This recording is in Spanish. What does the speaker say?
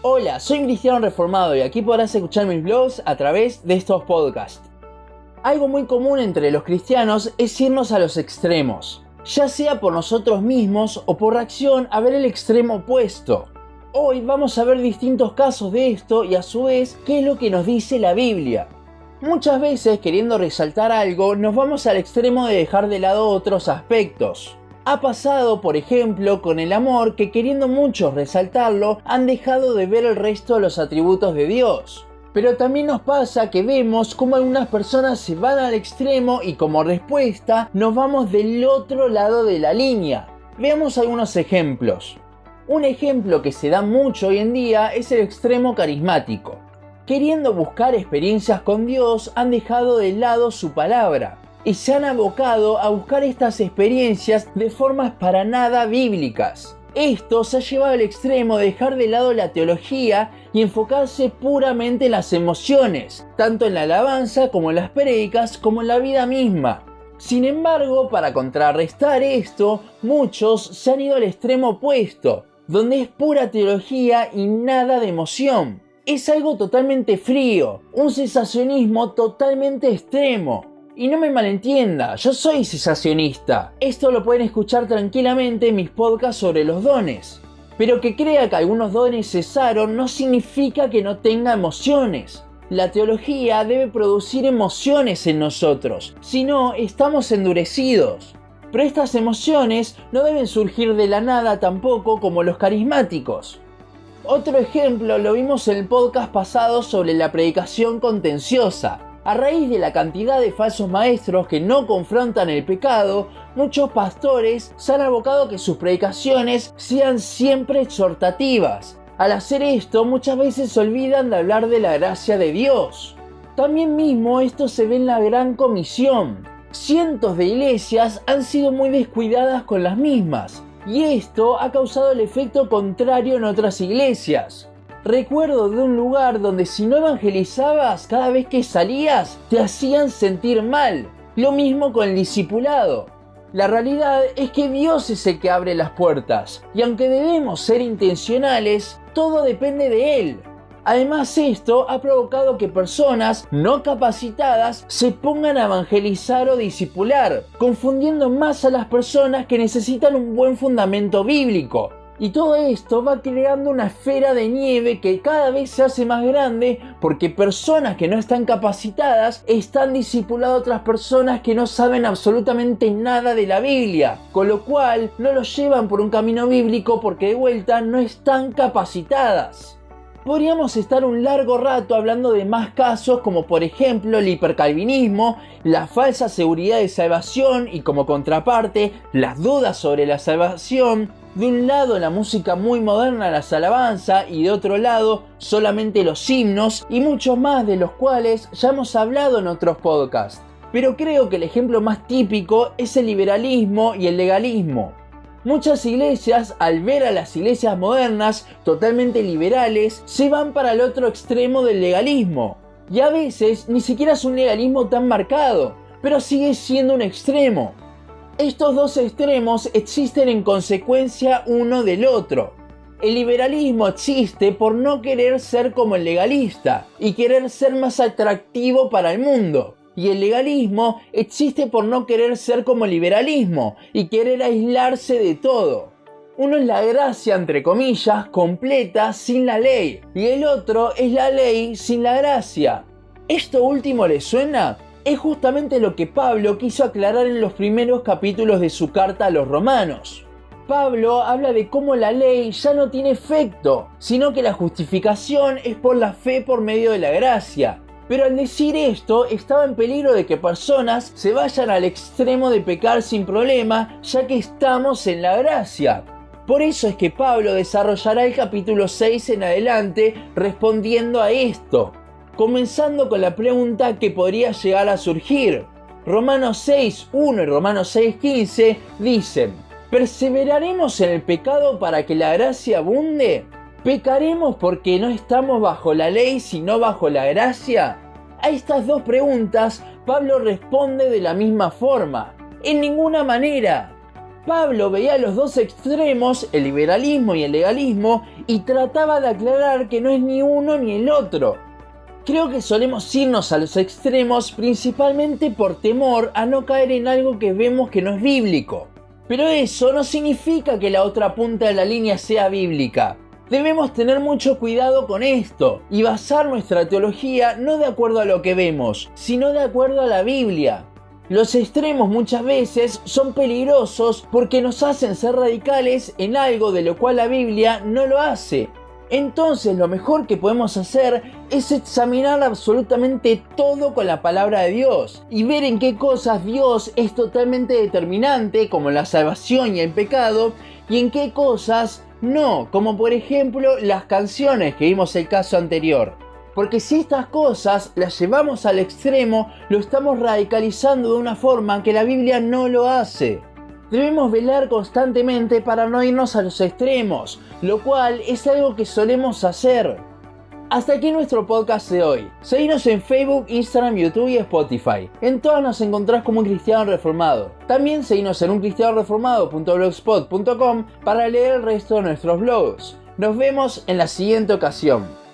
Hola, soy un cristiano reformado y aquí podrás escuchar mis blogs a través de estos podcasts. Algo muy común entre los cristianos es irnos a los extremos, ya sea por nosotros mismos o por reacción a ver el extremo opuesto. Hoy vamos a ver distintos casos de esto y a su vez qué es lo que nos dice la Biblia. Muchas veces, queriendo resaltar algo, nos vamos al extremo de dejar de lado otros aspectos. Ha pasado, por ejemplo, con el amor, que queriendo muchos resaltarlo, han dejado de ver el resto de los atributos de Dios. Pero también nos pasa que vemos cómo algunas personas se van al extremo y como respuesta nos vamos del otro lado de la línea. Veamos algunos ejemplos. Un ejemplo que se da mucho hoy en día es el extremo carismático. Queriendo buscar experiencias con Dios, han dejado de lado su palabra y se han abocado a buscar estas experiencias de formas para nada bíblicas. Esto se ha llevado al extremo de dejar de lado la teología y enfocarse puramente en las emociones, tanto en la alabanza como en las prédicas como en la vida misma. Sin embargo, para contrarrestar esto, muchos se han ido al extremo opuesto, donde es pura teología y nada de emoción. Es algo totalmente frío, un cesacionismo totalmente extremo. Y no me malentienda, yo soy cesacionista. Esto lo pueden escuchar tranquilamente en mis podcasts sobre los dones. Pero que crea que algunos dones cesaron no significa que no tenga emociones. La teología debe producir emociones en nosotros, si no, estamos endurecidos. Pero estas emociones no deben surgir de la nada tampoco como los carismáticos. Otro ejemplo lo vimos en el podcast pasado sobre la predicación contenciosa. A raíz de la cantidad de falsos maestros que no confrontan el pecado, muchos pastores se han abocado a que sus predicaciones sean siempre exhortativas. Al hacer esto, muchas veces se olvidan de hablar de la gracia de Dios. También mismo esto se ve en la Gran Comisión. Cientos de iglesias han sido muy descuidadas con las mismas, y esto ha causado el efecto contrario en otras iglesias. Recuerdo de un lugar donde si no evangelizabas cada vez que salías, te hacían sentir mal. Lo mismo con el discipulado. La realidad es que Dios es el que abre las puertas, y aunque debemos ser intencionales, todo depende de Él. Además, esto ha provocado que personas no capacitadas se pongan a evangelizar o discipular, confundiendo más a las personas que necesitan un buen fundamento bíblico. Y todo esto va creando una esfera de nieve que cada vez se hace más grande porque personas que no están capacitadas están discipulando a otras personas que no saben absolutamente nada de la Biblia, con lo cual no los llevan por un camino bíblico porque de vuelta no están capacitadas. Podríamos estar un largo rato hablando de más casos como por ejemplo el hipercalvinismo, la falsa seguridad de salvación y como contraparte las dudas sobre la salvación. De un lado la música muy moderna, las alabanzas, y de otro lado solamente los himnos y muchos más de los cuales ya hemos hablado en otros podcasts. Pero creo que el ejemplo más típico es el liberalismo y el legalismo. Muchas iglesias, al ver a las iglesias modernas totalmente liberales, se van para el otro extremo del legalismo. Y a veces ni siquiera es un legalismo tan marcado, pero sigue siendo un extremo. Estos dos extremos existen en consecuencia uno del otro. El liberalismo existe por no querer ser como el legalista y querer ser más atractivo para el mundo. Y el legalismo existe por no querer ser como el liberalismo y querer aislarse de todo. Uno es la gracia, entre comillas, completa sin la ley, y el otro es la ley sin la gracia. ¿Esto último les suena? Es justamente lo que Pablo quiso aclarar en los primeros capítulos de su carta a los romanos. Pablo habla de cómo la ley ya no tiene efecto, sino que la justificación es por la fe por medio de la gracia. Pero al decir esto, estaba en peligro de que personas se vayan al extremo de pecar sin problema, ya que estamos en la gracia. Por eso es que Pablo desarrollará el capítulo 6 en adelante respondiendo a esto, comenzando con la pregunta que podría llegar a surgir. Romanos 6:1 y Romanos 6:15 dicen: ¿perseveraremos en el pecado para que la gracia abunde? ¿Pecaremos porque no estamos bajo la ley sino bajo la gracia? A estas dos preguntas Pablo responde de la misma forma: en ninguna manera. Pablo veía los dos extremos, el liberalismo y el legalismo, y trataba de aclarar que no es ni uno ni el otro. Creo que solemos irnos a los extremos principalmente por temor a no caer en algo que vemos que no es bíblico. Pero eso no significa que la otra punta de la línea sea bíblica. Debemos tener mucho cuidado con esto y basar nuestra teología no de acuerdo a lo que vemos, sino de acuerdo a la Biblia. Los extremos muchas veces son peligrosos porque nos hacen ser radicales en algo de lo cual la Biblia no lo hace. Entonces lo mejor que podemos hacer es examinar absolutamente todo con la palabra de Dios y ver en qué cosas Dios es totalmente determinante, como la salvación y el pecado, y en qué cosas no, como por ejemplo las canciones que vimos el caso anterior. Porque si estas cosas las llevamos al extremo, lo estamos radicalizando de una forma que la Biblia no lo hace. Debemos velar constantemente para no irnos a los extremos, lo cual es algo que solemos hacer. Hasta aquí nuestro podcast de hoy. Seguinos en Facebook, Instagram, YouTube y Spotify. En todas nos encontrás como Un Cristiano Reformado. También seguinos en uncristianoreformado.blogspot.com para leer el resto de nuestros blogs. Nos vemos en la siguiente ocasión.